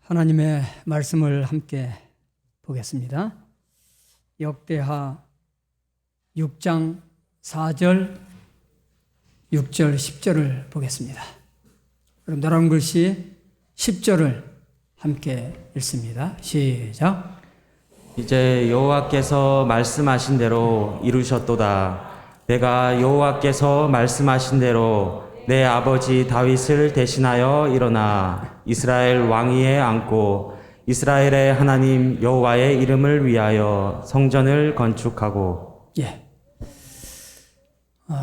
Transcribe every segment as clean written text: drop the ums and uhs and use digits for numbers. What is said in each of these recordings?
하나님의 말씀을 함께 보겠습니다. 역대하 6장 4절, 6절, 10절을 보겠습니다. 그럼 나라는 글씨 10절을 함께 읽습니다. 시작. 이제 여호와께서 말씀하신 대로 이루셨도다. 내가 여호와께서 말씀하신 대로 내 아버지 다윗을 대신하여 일어나 이스라엘 왕위에 앉고 이스라엘의 하나님 여호와의 이름을 위하여 성전을 건축하고.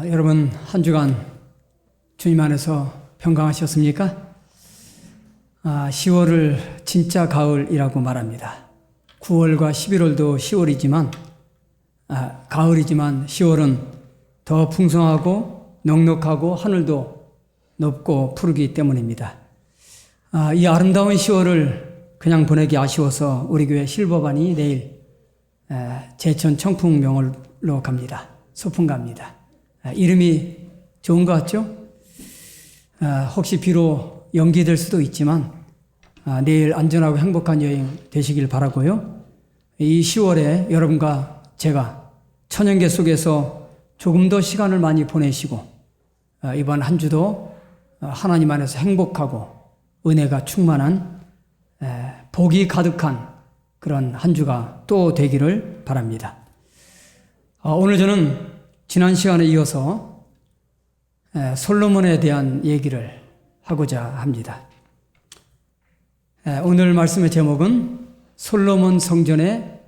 여러분 한 주간 주님 안에서 평강하셨습니까? 10월을 진짜 가을이라고 말합니다. 9월과 11월도 10월이지만 가을이지만 10월은 더 풍성하고 넉넉하고 하늘도 높고 푸르기 때문입니다. 이 아름다운 10월을 그냥 보내기 아쉬워서 우리 교회 실버반이 내일 제천 청풍명월로 갑니다. 소풍 갑니다. 이름이 좋은 것 같죠? 혹시 비로 연기될 수도 있지만 내일 안전하고 행복한 여행 되시길 바라고요. 이 10월에 여러분과 제가 천연계 속에서 조금 더 시간을 많이 보내시고 이번 한 주도 하나님 안에서 행복하고 은혜가 충만한 복이 가득한 그런 한 주가 또 되기를 바랍니다. 오늘 저는 지난 시간에 이어서 솔로몬에 대한 얘기를 하고자 합니다. 오늘 말씀의 제목은 솔로몬 성전에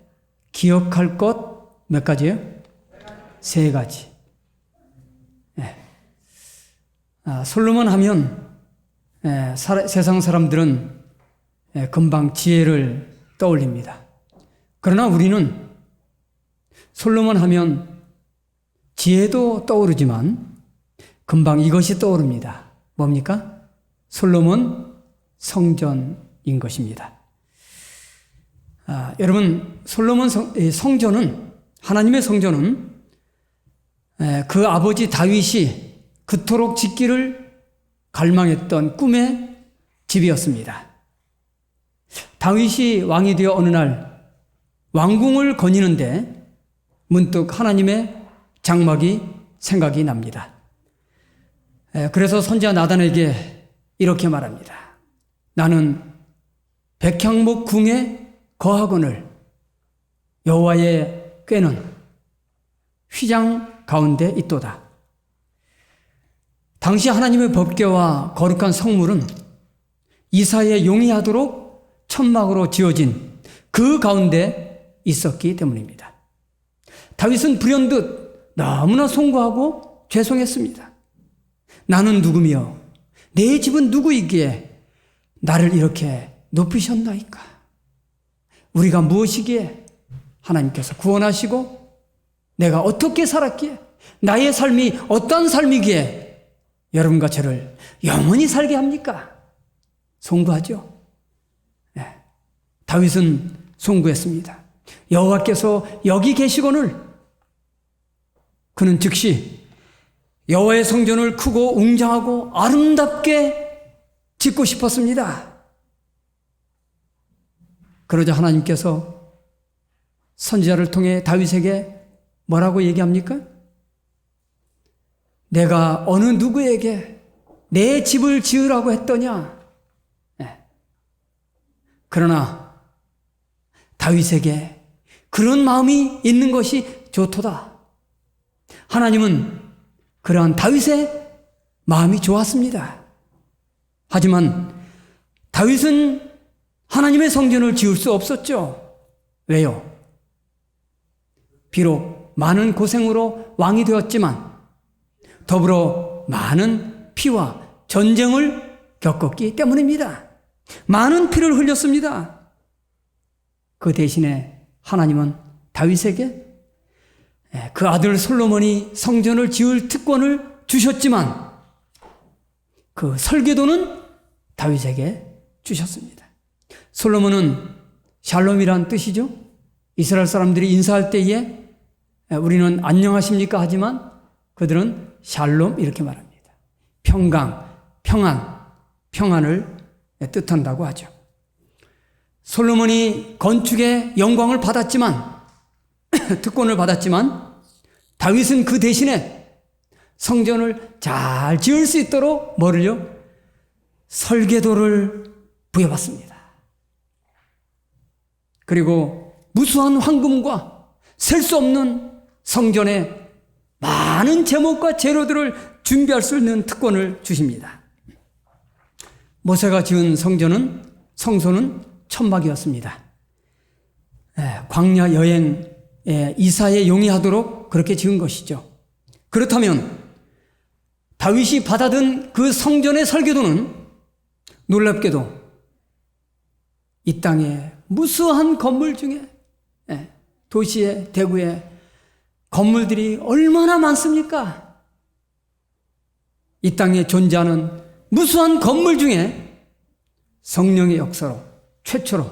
기억할 것 몇 가지예요? 3가지. 솔로몬 하면 세상 사람들은 금방 지혜를 떠올립니다. 그러나 우리는 솔로몬 하면 지혜도 떠오르지만 금방 이것이 떠오릅니다. 뭡니까? 솔로몬 성전인 것입니다. 여러분, 솔로몬 성전은, 하나님의 성전은 그 아버지 다윗이 그토록 짓기를 갈망했던 꿈의 집이었습니다. 다윗이 왕이 되어 어느 날 왕궁을 거니는데 문득 하나님의 장막이 생각이 납니다. 그래서 선지자 나단에게 이렇게 말합니다. 나는 백향목 궁에 거하거늘 여호와의 꾀는 휘장 가운데 있도다. 당시 하나님의 법궤와 거룩한 성물은 이사야에 용이하도록 천막으로 지어진 그 가운데 있었기 때문입니다. 다윗은 불현듯 너무나 송구하고 죄송했습니다. 나는 누구며 내 집은 누구이기에 나를 이렇게 높이셨나이까? 우리가 무엇이기에 하나님께서 구원하시고 내가 어떻게 살았기에 나의 삶이 어떤 삶이기에 여러분과 저를 영원히 살게 합니까? 송구하죠. 다윗은 송구했습니다. 여호와께서 여기 계시거늘 그는 즉시 여호와의 성전을 크고 웅장하고 아름답게 짓고 싶었습니다. 그러자 하나님께서 선지자를 통해 다윗에게 뭐라고 얘기합니까? 내가 어느 누구에게 내 집을 지으라고 했더냐? 그러나 다윗에게 그런 마음이 있는 것이 좋도다. 하나님은 그러한 다윗의 마음이 좋았습니다. 하지만 다윗은 하나님의 성전을 지을 수 없었죠. 왜요? 비록 많은 고생으로 왕이 되었지만 더불어 많은 피와 전쟁을 겪었기 때문입니다. 많은 피를 흘렸습니다. 그 대신에 하나님은 다윗에게 그 아들 솔로몬이 성전을 지을 특권을 주셨지만 그 설계도는 다윗에게 주셨습니다. 솔로몬은 샬롬이란 뜻이죠. 이스라엘 사람들이 인사할 때에 우리는 안녕하십니까 하지만 그들은 샬롬 이렇게 말합니다. 평강, 평안을 뜻한다고 하죠. 솔로몬이 건축의 영광을 받았지만 특권을 받았지만 다윗은 그 대신에 성전을 잘 지을 수 있도록 뭐를요? 설계도를 부여받습니다. 그리고 무수한 황금과 셀 수 없는 성전에 많은 제목과 재료들을 준비할 수 있는 특권을 주십니다. 모세가 지은 성소는 천막이었습니다. 광야 여행 이사에 용이하도록 그렇게 지은 것이죠. 그렇다면 다윗이 받아든 그 성전의 설계도는 놀랍게도 이 땅의 무수한 건물 중에 도시의 대구에 건물들이 얼마나 많습니까? 이 땅에 존재하는 무수한 건물 중에 성령의 역사로 최초로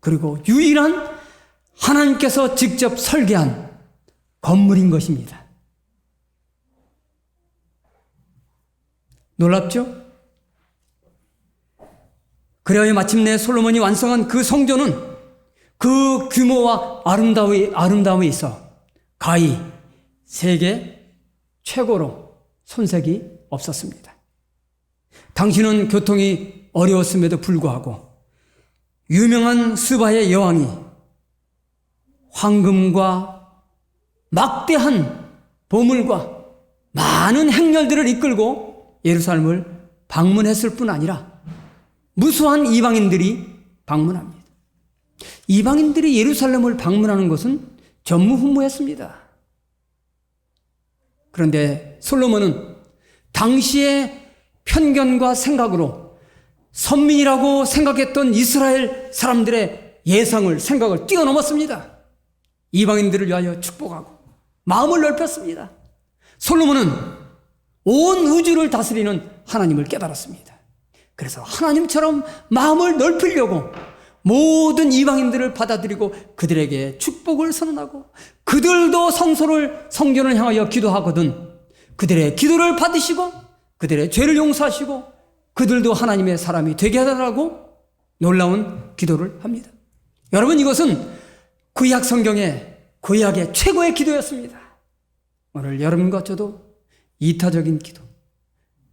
그리고 유일한 하나님께서 직접 설계한 건물인 것입니다. 놀랍죠? 그래야 마침내 솔로몬이 완성한 그 성전은 그 규모와 아름다움에 있어 가히 세계 최고로 손색이 없었습니다. 당시는 교통이 어려웠음에도 불구하고 유명한 스바의 여왕이 황금과 막대한 보물과 많은 행렬들을 이끌고 예루살렘을 방문했을 뿐 아니라 무수한 이방인들이 방문합니다. 이방인들이 예루살렘을 방문하는 것은 전무후무했습니다. 그런데 솔로몬은 당시의 편견과 생각으로 선민이라고 생각했던 이스라엘 사람들의 생각을 뛰어넘었습니다. 이방인들을 위하여 축복하고 마음을 넓혔습니다. 솔로몬은 온 우주를 다스리는 하나님을 깨달았습니다. 그래서 하나님처럼 마음을 넓히려고 모든 이방인들을 받아들이고 그들에게 축복을 선언하고 그들도 성전을 향하여 기도하거든 그들의 기도를 받으시고 그들의 죄를 용서하시고 그들도 하나님의 사람이 되게 하라고 놀라운 기도를 합니다. 여러분, 이것은 구약 성경의 구약의 최고의 기도였습니다. 오늘 여러분과 저도 이타적인 기도,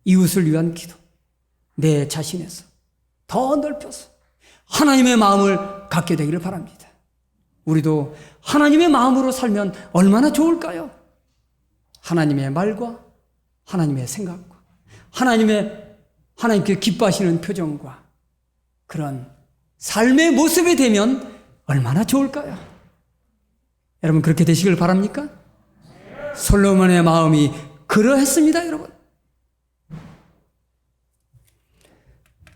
이웃을 위한 기도, 내 자신에서 더 넓혀서 하나님의 마음을 갖게 되기를 바랍니다. 우리도 하나님의 마음으로 살면 얼마나 좋을까요? 하나님의 말과 하나님의 생각과 하나님께 기뻐하시는 표정과 그런 삶의 모습이 되면 얼마나 좋을까요? 여러분, 그렇게 되시길 바랍니까? 솔로몬의 마음이 그러했습니다, 여러분.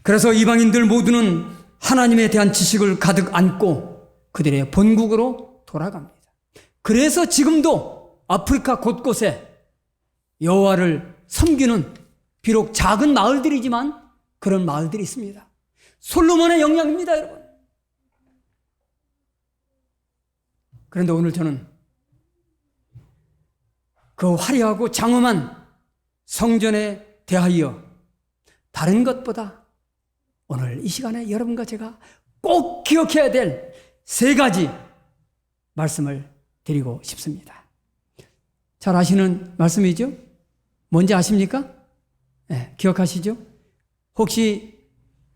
그래서 이방인들 모두는 하나님에 대한 지식을 가득 안고 그들의 본국으로 돌아갑니다. 그래서 지금도 아프리카 곳곳에 여호와를 섬기는 비록 작은 마을들이지만 그런 마을들이 있습니다. 솔로몬의 영향입니다, 여러분. 그런데 오늘 저는 그 화려하고 장엄한 성전에 대하여 다른 것보다 오늘 이 시간에 여러분과 제가 꼭 기억해야 될 3가지 말씀을 드리고 싶습니다. 잘 아시는 말씀이죠? 뭔지 아십니까? 네, 기억하시죠? 혹시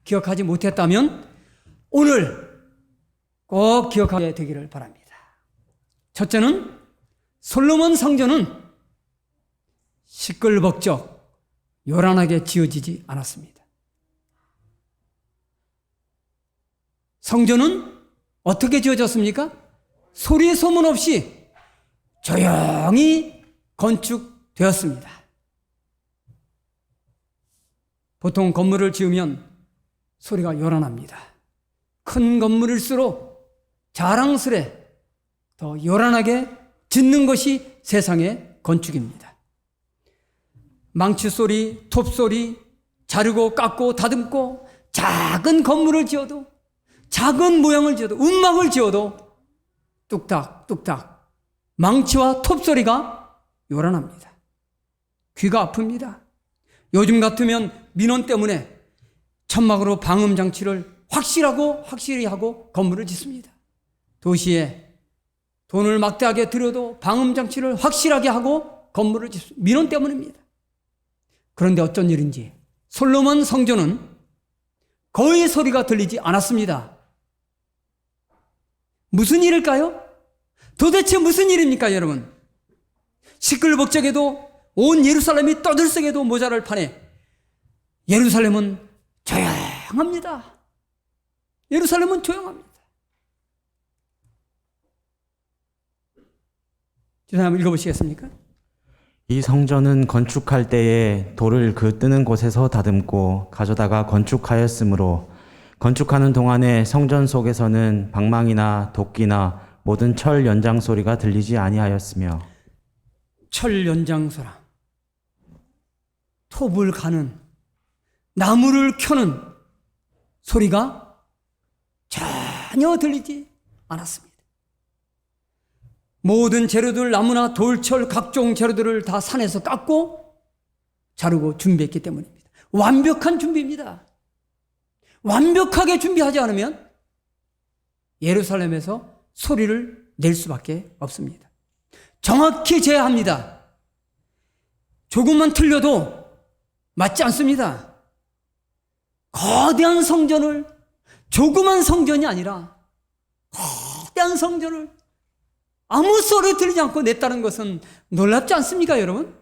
기억하지 못했다면 오늘 꼭 기억하게 되기를 바랍니다. 첫째는 솔로몬 성전은 시끌벅적 요란하게 지어지지 않았습니다. 성전은 어떻게 지어졌습니까? 소리 소문 없이 조용히 건축되었습니다. 보통 건물을 지으면 소리가 요란합니다. 큰 건물일수록 자랑스레 더 요란하게 짓는 것이 세상의 건축입니다. 망치 소리, 톱 소리, 자르고 깎고 다듬고 작은 건물을 지어도 작은 모양을 지어도 움막을 지어도 뚝딱뚝딱 망치와 톱 소리가 요란합니다. 귀가 아픕니다. 요즘 같으면 민원 때문에 천막으로 방음 장치를 확실히 하고 건물을 짓습니다. 도시에 돈을 막대하게 들여도 방음장치를 확실하게 하고 건물을 짓습니다. 민원 때문입니다. 그런데 어쩐 일인지 솔로몬 성전은 거의 소리가 들리지 않았습니다. 무슨 일일까요? 도대체 무슨 일입니까, 여러분? 시끌벅적해도 온 예루살렘이 떠들썩해도 모자랄 판에 예루살렘은 조용합니다. 예루살렘은 조용합니다. 저 한번 읽어보시겠습니까? 이 성전은 건축할 때에 돌을 그 뜨는 곳에서 다듬고 가져다가 건축하였으므로 건축하는 동안에 성전 속에서는 방망이나 도끼나 모든 철 연장 소리가 들리지 아니하였으며 철 연장소라, 톱을 가는, 나무를 켜는 소리가 전혀 들리지 않았습니다. 모든 재료들, 나무나 돌철 각종 재료들을 다 산에서 깎고 자르고 준비했기 때문입니다. 완벽한 준비입니다. 완벽하게 준비하지 않으면 예루살렘에서 소리를 낼 수밖에 없습니다. 정확히 제어합니다. 조금만 틀려도 맞지 않습니다. 거대한 성전을, 조그만 성전이 아니라 거대한 성전을 아무 소리 들리지 않고 냈다는 것은 놀랍지 않습니까, 여러분?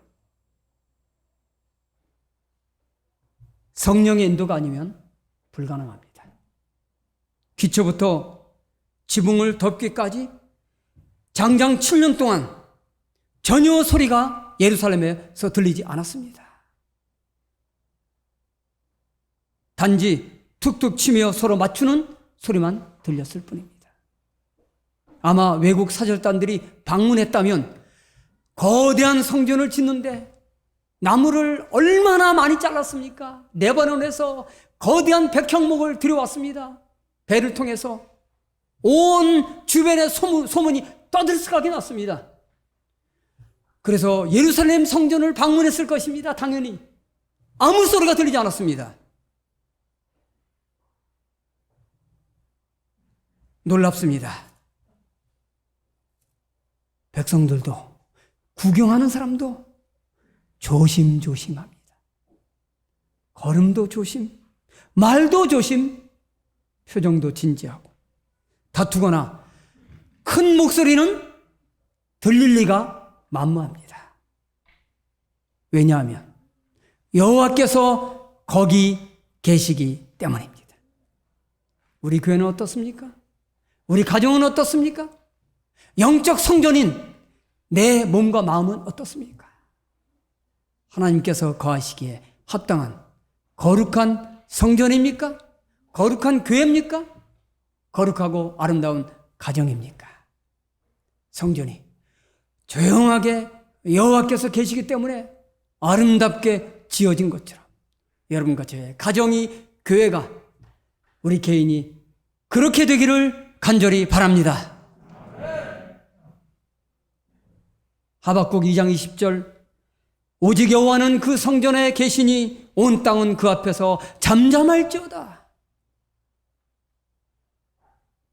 성령의 인도가 아니면 불가능합니다. 기초부터 지붕을 덮기까지 장장 7년 동안 전혀 소리가 예루살렘에서 들리지 않았습니다. 단지 툭툭 치며 서로 맞추는 소리만 들렸을 뿐입니다. 아마 외국 사절단들이 방문했다면 거대한 성전을 짓는데 나무를 얼마나 많이 잘랐습니까? 레바논에서 거대한 백향목을 들여왔습니다. 배를 통해서 온 주변에 소문이 떠들썩하게 났습니다. 그래서 예루살렘 성전을 방문했을 것입니다. 당연히 아무 소리가 들리지 않았습니다. 놀랍습니다. 백성들도, 구경하는 사람도 조심조심합니다. 걸음도 조심, 말도 조심, 표정도 진지하고, 다투거나 큰 목소리는 들릴 리가 만무합니다. 왜냐하면 여호와께서 거기 계시기 때문입니다. 우리 교회는 어떻습니까? 우리 가정은 어떻습니까? 영적 성전인 내 몸과 마음은 어떻습니까? 하나님께서 거하시기에 합당한 거룩한 성전입니까? 거룩한 교회입니까? 거룩하고 아름다운 가정입니까? 성전이 조용하게 여호와께서 계시기 때문에 아름답게 지어진 것처럼 여러분과 저의 가정이, 교회가, 우리 개인이 그렇게 되기를 간절히 바랍니다. 하박국 2장 20절, 오직 여호와는 그 성전에 계시니 온 땅은 그 앞에서 잠잠할지어다.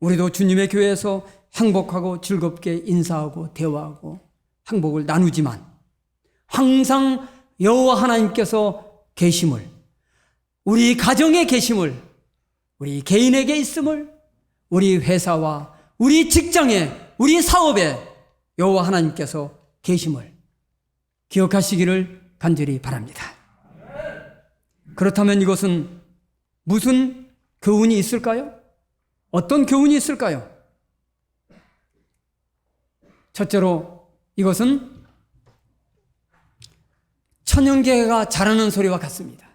우리도 주님의 교회에서 행복하고 즐겁게 인사하고 대화하고 행복을 나누지만 항상 여호와 하나님께서 계심을, 우리 가정에 계심을, 우리 개인에게 있음을, 우리 회사와 우리 직장에, 우리 사업에 여호와 하나님께서 계심을 기억하시기를 간절히 바랍니다. 그렇다면 이것은 무슨 교훈이 있을까요? 어떤 교훈이 있을까요? 첫째로 이것은 천연개가 자라는 소리와 같습니다.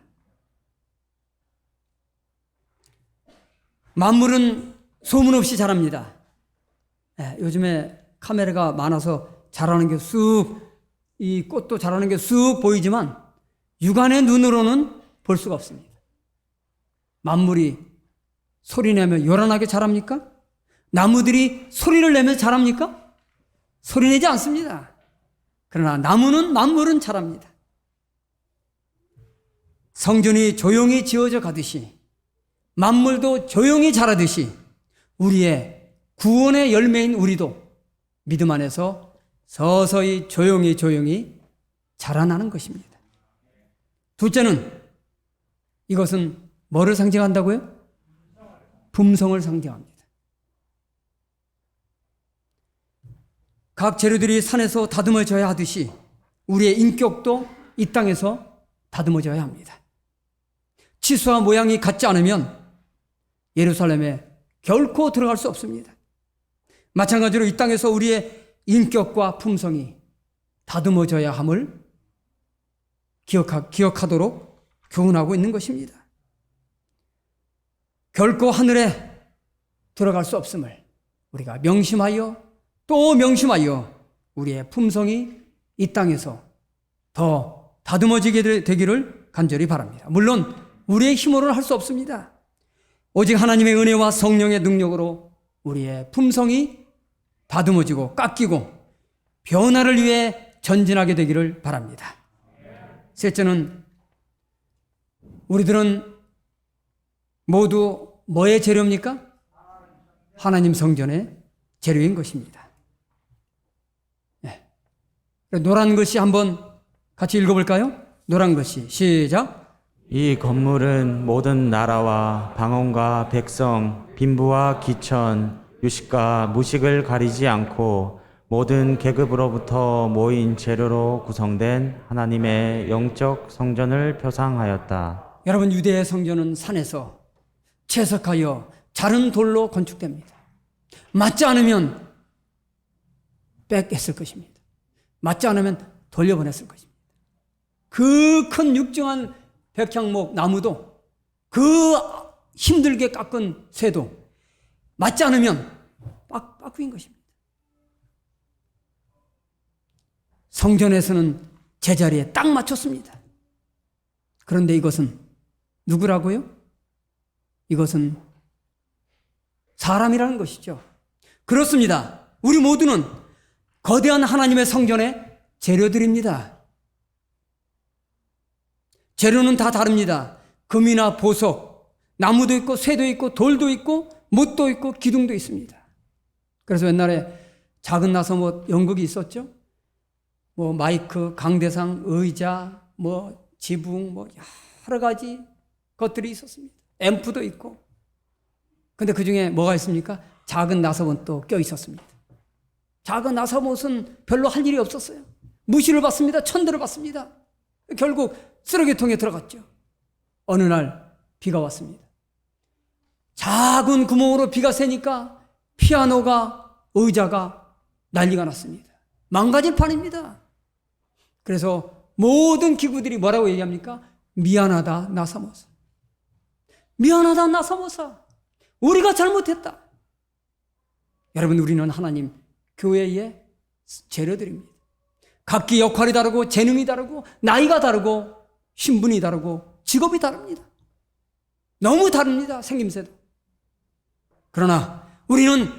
만물은 소문 없이 자랍니다. 요즘에 카메라가 많아서 자라는 게 이 꽃도 자라는 게 쑥 보이지만 육안의 눈으로는 볼 수가 없습니다. 만물이 소리내며 요란하게 자랍니까? 나무들이 소리를 내며 자랍니까? 소리내지 않습니다. 그러나 나무는, 만물은 자랍니다. 성전이 조용히 지어져 가듯이 만물도 조용히 자라듯이 우리의 구원의 열매인 우리도 믿음 안에서 서서히 조용히 자라나는 것입니다. 둘째는 이것은 뭐를 상징한다고요? 품성을 상징합니다. 각 재료들이 산에서 다듬어져야 하듯이 우리의 인격도 이 땅에서 다듬어져야 합니다. 치수와 모양이 같지 않으면 예루살렘에 결코 들어갈 수 없습니다. 마찬가지로 이 땅에서 우리의 인격과 품성이 다듬어져야 함을 기억하도록 교훈하고 있는 것입니다. 결코 하늘에 들어갈 수 없음을 우리가 명심하여 또 명심하여 우리의 품성이 이 땅에서 더 다듬어지게 되기를 간절히 바랍니다. 물론 우리의 힘으로는 할 수 없습니다. 오직 하나님의 은혜와 성령의 능력으로 우리의 품성이 다듬어지고 깎이고 변화를 위해 전진하게 되기를 바랍니다. 셋째는 우리들은 모두 뭐의 재료입니까? 하나님 성전의 재료인 것입니다. 네. 노란 글씨 한번 같이 읽어볼까요? 노란 글씨 시작. 이 건물은 모든 나라와 방언과 백성, 빈부와 기천, 유식과 무식을 가리지 않고 모든 계급으로부터 모인 재료로 구성된 하나님의 영적 성전을 표상하였다. 여러분, 유대의 성전은 산에서 채석하여 자른 돌로 건축됩니다. 맞지 않으면 뺏겼을 것입니다. 맞지 않으면 돌려보냈을 것입니다. 그 큰 육중한 백향목 나무도 그 힘들게 깎은 쇠도 맞지 않으면 빠꾸인 것입니다. 성전에서는 제자리에 딱 맞췄습니다. 그런데 이것은 누구라고요? 이것은 사람이라는 것이죠. 그렇습니다. 우리 모두는 거대한 하나님의 성전의 재료들입니다. 재료는 다 다릅니다. 금이나 보석, 나무도 있고 쇠도 있고 돌도 있고 못도 있고 기둥도 있습니다. 그래서 옛날에 작은 나서못 연극이 있었죠. 뭐 마이크, 강대상, 의자, 뭐 지붕, 뭐 여러 가지 것들이 있었습니다. 앰프도 있고. 근데 그 중에 뭐가 있습니까? 작은 나서못도 껴 있었습니다. 작은 나서못은 별로 할 일이 없었어요. 무시를 받습니다. 천대를 받습니다. 결국 쓰레기통에 들어갔죠. 어느 날 비가 왔습니다. 작은 구멍으로 비가 새니까 피아노가, 의자가 난리가 났습니다. 망가질 판입니다. 그래서 모든 기구들이 뭐라고 얘기합니까? 미안하다 나사모사. 미안하다 나사모사. 우리가 잘못했다. 여러분, 우리는 하나님 교회의 재료들입니다. 각기 역할이 다르고 재능이 다르고 나이가 다르고 신분이 다르고 직업이 다릅니다. 너무 다릅니다. 생김새도. 그러나 우리는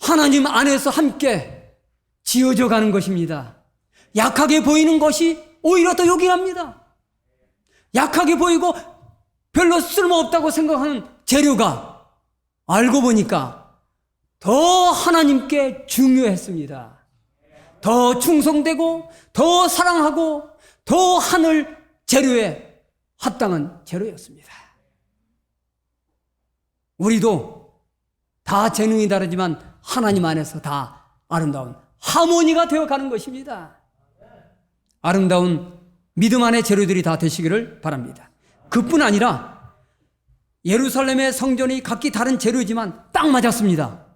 하나님 안에서 함께 지어져 가는 것입니다. 약하게 보이는 것이 오히려 더 요긴합니다. 약하게 보이고 별로 쓸모없다고 생각하는 재료가 알고 보니까 더 하나님께 중요했습니다. 더 충성되고 더 사랑하고 더 하늘 재료에 합당한 재료였습니다. 우리도 다 재능이 다르지만 하나님 안에서 다 아름다운 하모니가 되어가는 것입니다. 아름다운 믿음 안의 재료들이 다 되시기를 바랍니다. 그뿐 아니라 예루살렘의 성전이 각기 다른 재료지만 딱 맞았습니다.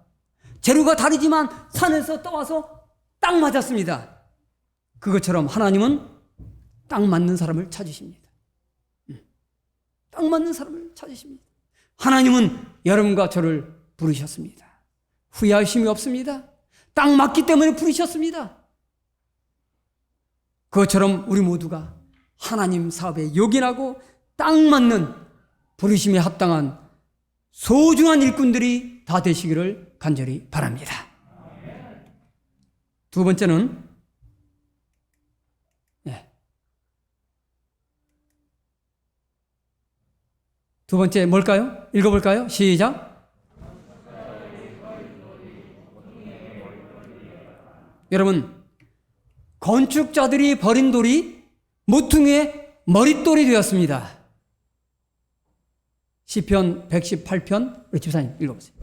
재료가 다르지만 산에서 떠와서 딱 맞았습니다. 그것처럼 하나님은 딱 맞는 사람을 찾으십니다. 딱 맞는 사람을 찾으십니다. 하나님은 여러분과 저를 부르셨습니다. 후회하심이 없습니다. 딱 맞기 때문에 부르셨습니다. 그것처럼 우리 모두가 하나님 사업에 요긴하고 딱 맞는 부르심에 합당한 소중한 일꾼들이 다 되시기를 간절히 바랍니다. 두 번째는 두 번째 뭘까요? 읽어볼까요? 시작. 여러분, 건축자들이 버린 돌이 모퉁이의 머릿돌이 되었습니다. 시편 118편, 우리 집사님 읽어보세요.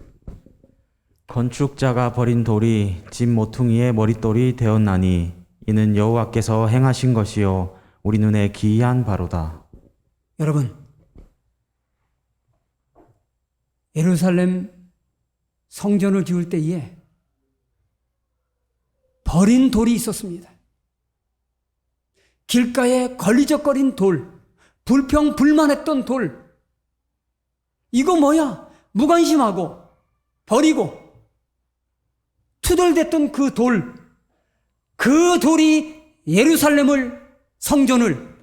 건축자가 버린 돌이 집 모퉁이의 머릿돌이 되었나니 이는 여호와께서 행하신 것이요 우리 눈에 기이한 바로다. 여러분, 예루살렘 성전을 지을 때에 버린 돌이 있었습니다. 길가에 걸리적거린 돌, 불평불만했던 돌, 이거 뭐야? 무관심하고 버리고 투덜댔던 그 돌, 그 돌이 예루살렘을, 성전을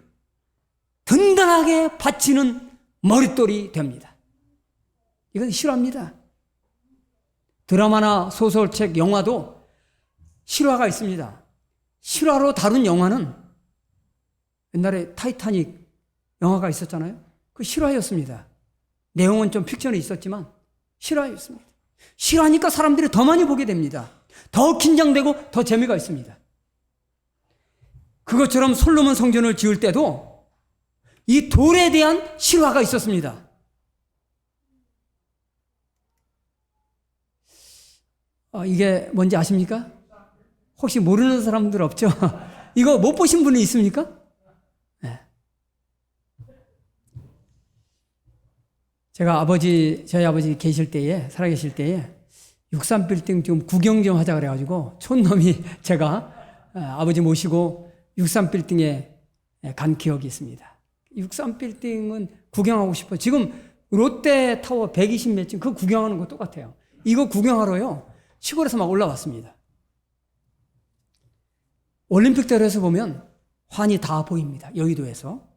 든든하게 받치는 머릿돌이 됩니다. 이건 실화입니다. 드라마나 소설책, 영화도 실화가 있습니다. 실화로 다룬 영화는 옛날에 타이타닉 영화가 있었잖아요. 그 실화였습니다. 내용은 좀 픽션이 있었지만 실화였습니다. 실화니까 사람들이 더 많이 보게 됩니다. 더 긴장되고 더 재미가 있습니다. 그것처럼 솔로몬 성전을 지을 때도 이 돌에 대한 실화가 있었습니다. 이게 뭔지 아십니까? 혹시 모르는 사람들 없죠? 이거 못 보신 분이 있습니까? 네. 제가 저희 아버지 계실 때에, 살아계실 때에 63빌딩 좀 구경 좀 하자 그래가지고 촌놈이 제가 아버지 모시고 63빌딩에 간 기억이 있습니다. 63빌딩은 구경하고 싶어요. 지금 롯데타워 120몇 층 그거 구경하는 거 똑같아요. 이거 구경하러요. 시골에서 막 올라왔습니다. 올림픽대로에서 보면 환이 다 보입니다. 여의도에서.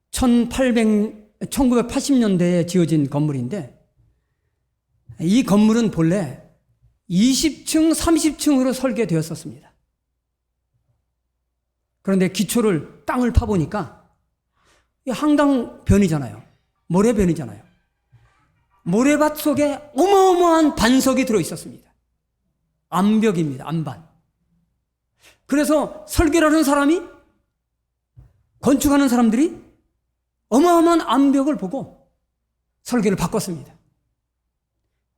1980년대에 지어진 건물인데 이 건물은 본래 20층, 30층으로 설계되었었습니다. 그런데 기초를 땅을 파보니까 한강변이잖아요. 모래변이잖아요. 모래밭 속에 어마어마한 반석이 들어있었습니다. 암벽입니다. 암반. 그래서 설계를 하는 사람이, 건축하는 사람들이 어마어마한 암벽을 보고 설계를 바꿨습니다.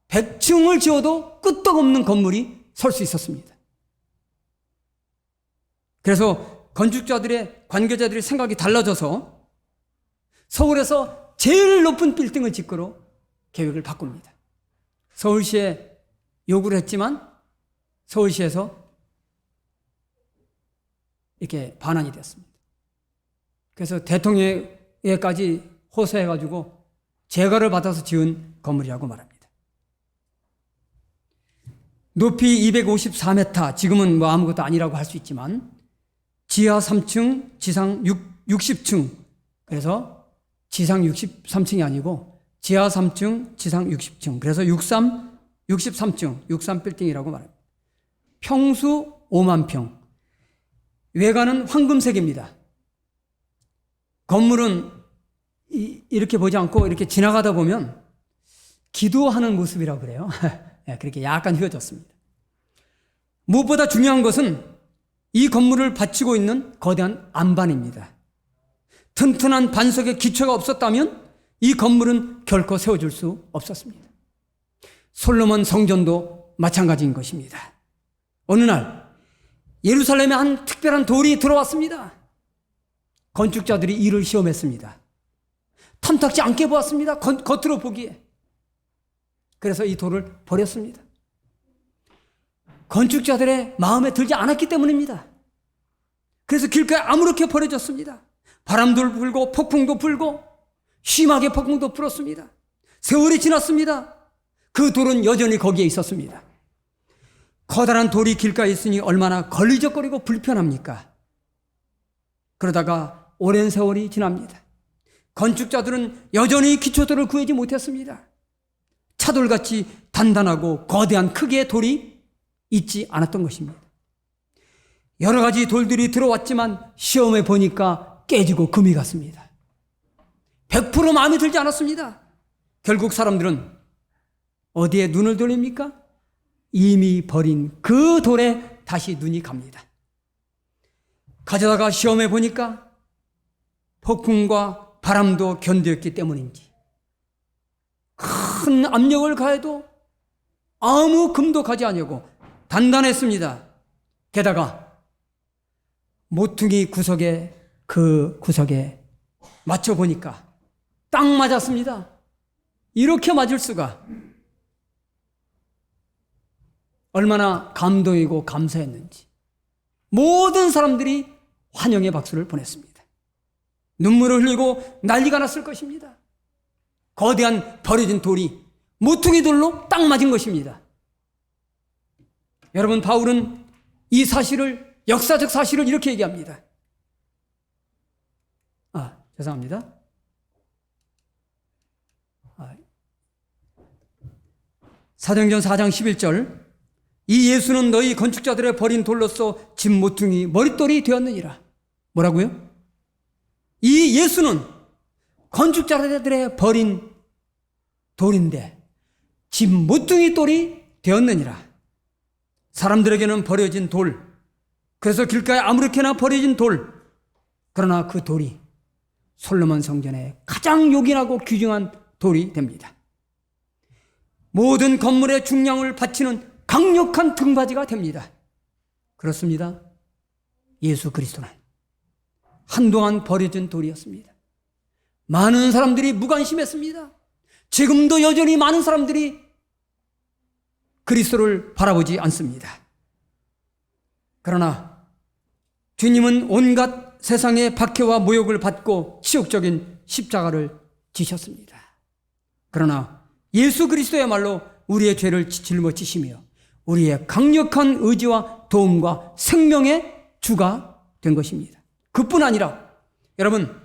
100층을 지어도 끄떡없는 건물이 설 수 있었습니다. 그래서 건축자들의, 관계자들의 생각이 달라져서 서울에서 제일 높은 빌딩을 짓기로 계획을 바꿉니다. 서울시에 요구를 했지만 서울시에서 이렇게 반환이 됐습니다. 그래서 대통령에까지 호소해가지고 재가를 받아서 지은 건물이라고 말합니다. 높이 254m, 지금은 뭐 아무것도 아니라고 할 수 있지만 지하 3층, 지상 60층, 그래서 지상 63층이 아니고 지하 3층, 지상 60층, 그래서 63층, 63빌딩이라고 말합니다. 평수 5만 평, 외관은 황금색입니다. 건물은 이렇게 보지 않고 이렇게 지나가다 보면 기도하는 모습이라고 그래요. 그렇게 약간 휘어졌습니다. 무엇보다 중요한 것은 이 건물을 받치고 있는 거대한 안반입니다. 튼튼한 반석의 기초가 없었다면 이 건물은 결코 세워질 수 없었습니다. 솔로몬 성전도 마찬가지인 것입니다. 어느 날 예루살렘에 한 특별한 돌이 들어왔습니다. 건축자들이 이를 시험했습니다. 탐탁지 않게 보았습니다. 겉으로 보기에. 그래서 이 돌을 버렸습니다. 건축자들의 마음에 들지 않았기 때문입니다. 그래서 길가에 아무렇게 버려졌습니다. 바람도 불고 폭풍도 불고 심하게 폭풍도 불었습니다. 세월이 지났습니다. 그 돌은 여전히 거기에 있었습니다. 커다란 돌이 길가에 있으니 얼마나 걸리적거리고 불편합니까? 그러다가 오랜 세월이 지납니다. 건축자들은 여전히 기초돌을 구하지 못했습니다. 차돌같이 단단하고 거대한 크기의 돌이 있지 않았던 것입니다. 여러 가지 돌들이 들어왔지만 시험해 보니까 깨지고 금이 갔습니다. 100% 마음에 들지 않았습니다. 결국 사람들은 어디에 눈을 돌립니까? 이미 버린 그 돌에 다시 눈이 갑니다. 가져다가 시험해 보니까 폭풍과 바람도 견뎠기 때문인지 큰 압력을 가해도 아무 금도 가지 아니하고 단단했습니다. 게다가 모퉁이 구석에 그 구석에 맞춰보니까 딱 맞았습니다. 이렇게 맞을 수가. 얼마나 감동이고 감사했는지 모든 사람들이 환영의 박수를 보냈습니다. 눈물을 흘리고 난리가 났을 것입니다. 거대한 버려진 돌이 모퉁이 돌로 딱 맞은 것입니다. 여러분, 바울은 이 사실을, 역사적 사실을 이렇게 얘기합니다. 죄송합니다. 사도행전 4장 11절, 이 예수는 너희 건축자들의 버린 돌로서 집 모퉁이 머릿돌이 되었느니라. 뭐라고요? 이 예수는 건축자들의 버린 돌인데 집 모퉁이 돌이 되었느니라. 사람들에게는 버려진 돌, 그래서 길가에 아무렇게나 버려진 돌, 그러나 그 돌이 솔로몬 성전에 가장 요긴하고 귀중한 돌이 됩니다. 모든 건물의 중량을 바치는 강력한 등받이가 됩니다. 그렇습니다. 예수 그리스도는 한동안 버려진 돌이었습니다. 많은 사람들이 무관심했습니다. 지금도 여전히 많은 사람들이 그리스도를 바라보지 않습니다. 그러나 주님은 온갖 세상의 박해와 모욕을 받고 치욕적인 십자가를 지셨습니다. 그러나 예수 그리스도야말로 우리의 죄를 짊어지시며 우리의 강력한 의지와 도움과 생명의 주가 된 것입니다. 그뿐 아니라 여러분,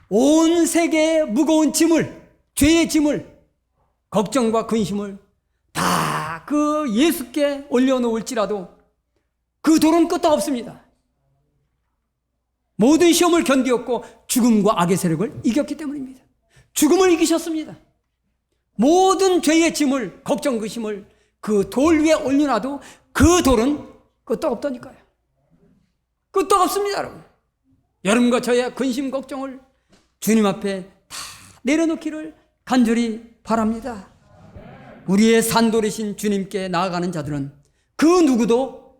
온 세계의 무거운 짐을, 죄의 짐을, 걱정과 근심을 다 그 예수께 올려놓을지라도 그 돌은 끄떡없습니다. 모든 시험을 견디었고 죽음과 악의 세력을 이겼기 때문입니다. 죽음을 이기셨습니다. 모든 죄의 짐을, 걱정, 근심을 그 돌 위에 올려놔도 그 돌은 끄떡없다니까요. 끄떡없습니다, 여러분. 여러분과 저의 근심, 걱정을 주님 앞에 다 내려놓기를 간절히 바랍니다. 우리의 산돌이신 주님께 나아가는 자들은 그 누구도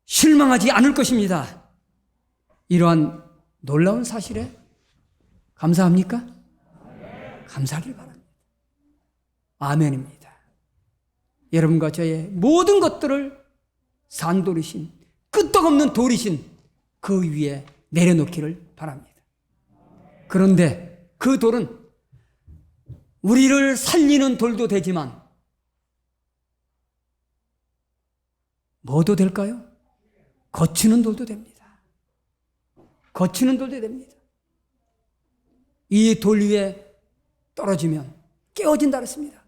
실망하지 않을 것입니다. 이러한 놀라운 사실에 감사합니까? 감사하길 바랍니다. 아멘입니다. 여러분과 저의 모든 것들을 산돌이신, 끄떡없는 돌이신 그 위에 내려놓기를 바랍니다. 그런데 그 돌은 우리를 살리는 돌도 되지만 뭐도 될까요? 거치는 돌도 됩니다. 거치는 돌도 됩니다. 이 돌 위에 떨어지면 깨어진다 그랬습니다.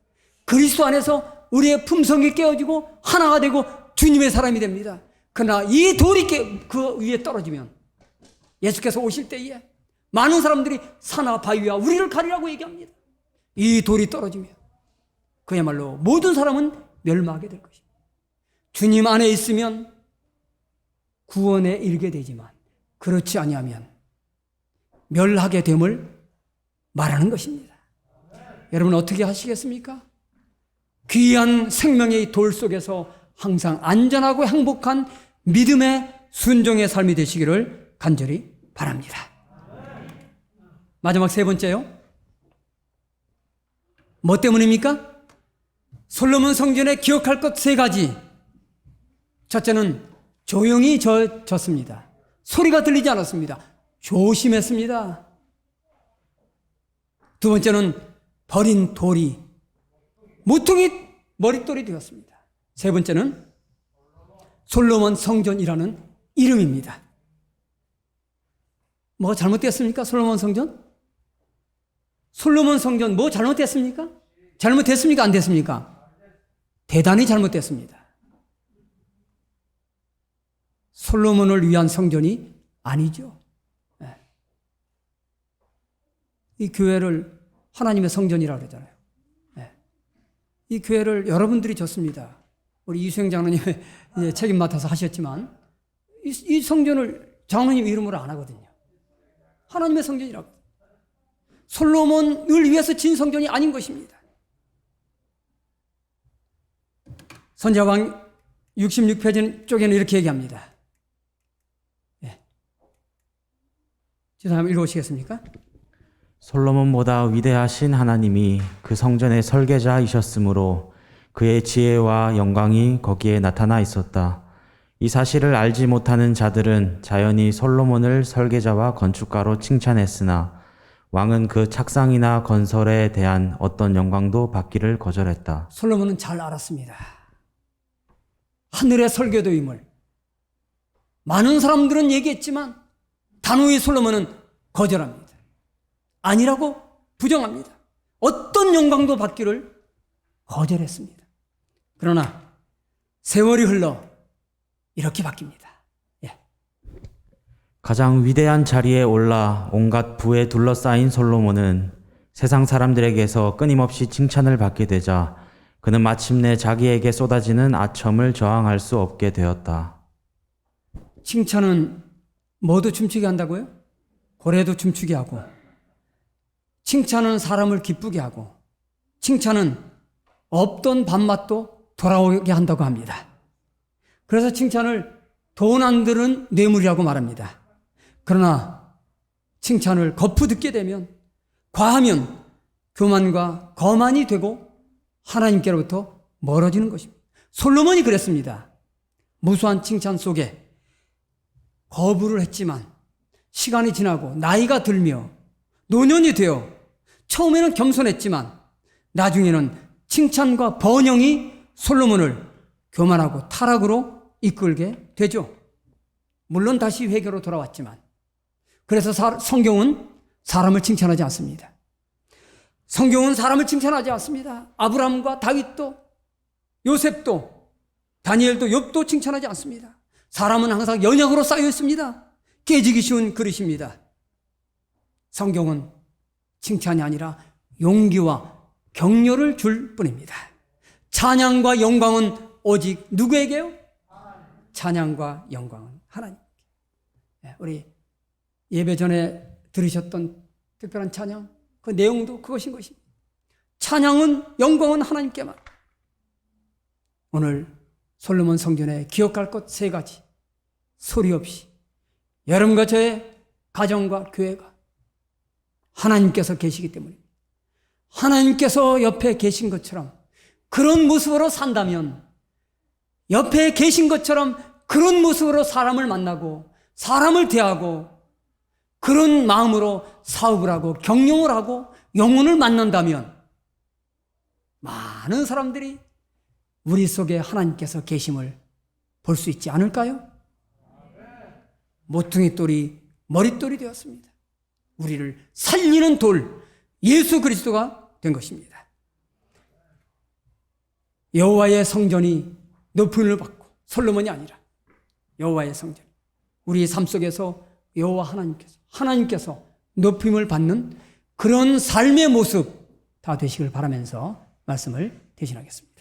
그리스도 안에서 우리의 품성이 깨어지고 하나가 되고 주님의 사람이 됩니다. 그러나 이 돌이 그 위에 떨어지면 예수께서 오실 때에 많은 사람들이 산과 바위와 우리를 가리라고 얘기합니다. 이 돌이 떨어지면 그야말로 모든 사람은 멸망하게 될 것입니다. 주님 안에 있으면 구원에 이르게 되지만 그렇지 아니하면 멸하게 됨을 말하는 것입니다. 여러분 어떻게 하시겠습니까? 귀한 생명의 돌 속에서 항상 안전하고 행복한 믿음의 순종의 삶이 되시기를 간절히 바랍니다. 마지막 세 번째요. 뭐 때문입니까? 솔로몬 성전에 기억할 것 세 가지. 첫째는 조용히 졌습니다. 소리가 들리지 않았습니다. 조심했습니다. 두 번째는 버린 돌이 모퉁이 머릿돌이 되었습니다. 세 번째는 솔로몬 성전이라는 이름입니다. 뭐가 잘못됐습니까? 솔로몬 성전? 솔로몬 성전 뭐 잘못됐습니까? 잘못됐습니까? 안 됐습니까? 대단히 잘못됐습니다. 솔로몬을 위한 성전이 아니죠. 이 교회를 하나님의 성전이라고 그러잖아요. 네. 이 교회를 여러분들이 줬습니다. 우리 이수영 장로님이 이제 책임 맡아서 하셨지만 이 성전을 장로님 이름으로 안 하거든요. 하나님의 성전이라고. 솔로몬을 위해서 진 성전이 아닌 것입니다. 선자왕 66페이지 쪽에는 이렇게 얘기합니다. 예. 지금 한번 읽어보시겠습니까? 솔로몬보다 위대하신 하나님이 그 성전의 설계자이셨으므로 그의 지혜와 영광이 거기에 나타나 있었다. 이 사실을 알지 못하는 자들은 자연히 솔로몬을 설계자와 건축가로 칭찬했으나 왕은 그 착상이나 건설에 대한 어떤 영광도 받기를 거절했다. 솔로몬은 잘 알았습니다. 하늘의 설계도임을. 많은 사람들은 얘기했지만 단호히 솔로몬은 거절합니다. 아니라고 부정합니다. 어떤 영광도 받기를 거절했습니다. 그러나 세월이 흘러 이렇게 바뀝니다. 예. 가장 위대한 자리에 올라 온갖 부에 둘러싸인 솔로몬은 세상 사람들에게서 끊임없이 칭찬을 받게 되자 그는 마침내 자기에게 쏟아지는 아첨을 저항할 수 없게 되었다. 칭찬은 뭐도 춤추게 한다고요? 고래도 춤추게 하고, 칭찬은 사람을 기쁘게 하고, 칭찬은 없던 밥맛도 돌아오게 한다고 합니다. 그래서 칭찬을 돈 안 드는 뇌물이라고 말합니다. 그러나 칭찬을 거푸 듣게 되면, 과하면 교만과 거만이 되고 하나님께로부터 멀어지는 것입니다. 솔로몬이 그랬습니다. 무수한 칭찬 속에 거부를 했지만 시간이 지나고 나이가 들며 노년이 되어 처음에는 겸손했지만 나중에는 칭찬과 번영이 솔로몬을 교만하고 타락으로 이끌게 되죠. 물론 다시 회개로 돌아왔지만, 그래서 성경은 사람을 칭찬하지 않습니다. 성경은 사람을 칭찬하지 않습니다. 아브라함과 다윗도, 요셉도, 다니엘도, 욥도 칭찬하지 않습니다. 사람은 항상 연약으로 쌓여 있습니다. 깨지기 쉬운 그릇입니다. 성경은 칭찬이 아니라 용기와 격려를 줄 뿐입니다. 찬양과 영광은 오직 누구에게요? 찬양과 영광은 하나님께. 우리 예배 전에 들으셨던 특별한 찬양, 그 내용도 그것인 것입니다. 찬양은, 영광은 하나님께만. 오늘 솔로몬 성전에 기억할 것 3가지. 소리 없이 여러분과 저의 가정과 교회가 하나님께서 계시기 때문입니다. 하나님께서 옆에 계신 것처럼 그런 모습으로 산다면, 옆에 계신 것처럼 그런 모습으로 사람을 만나고 사람을 대하고 그런 마음으로 사업을 하고 경영을 하고 영혼을 만난다면 많은 사람들이 우리 속에 하나님께서 계심을 볼 수 있지 않을까요? 모퉁이 돌이 머릿돌이 되었습니다. 우리를 살리는 돌, 예수 그리스도가 된 것입니다. 여호와의 성전이 높임을 받고, 솔로몬이 아니라 여호와의 성전, 우리 삶 속에서 여호와 하나님께서 높임을 받는 그런 삶의 모습 다 되시길 바라면서 말씀을 대신하겠습니다.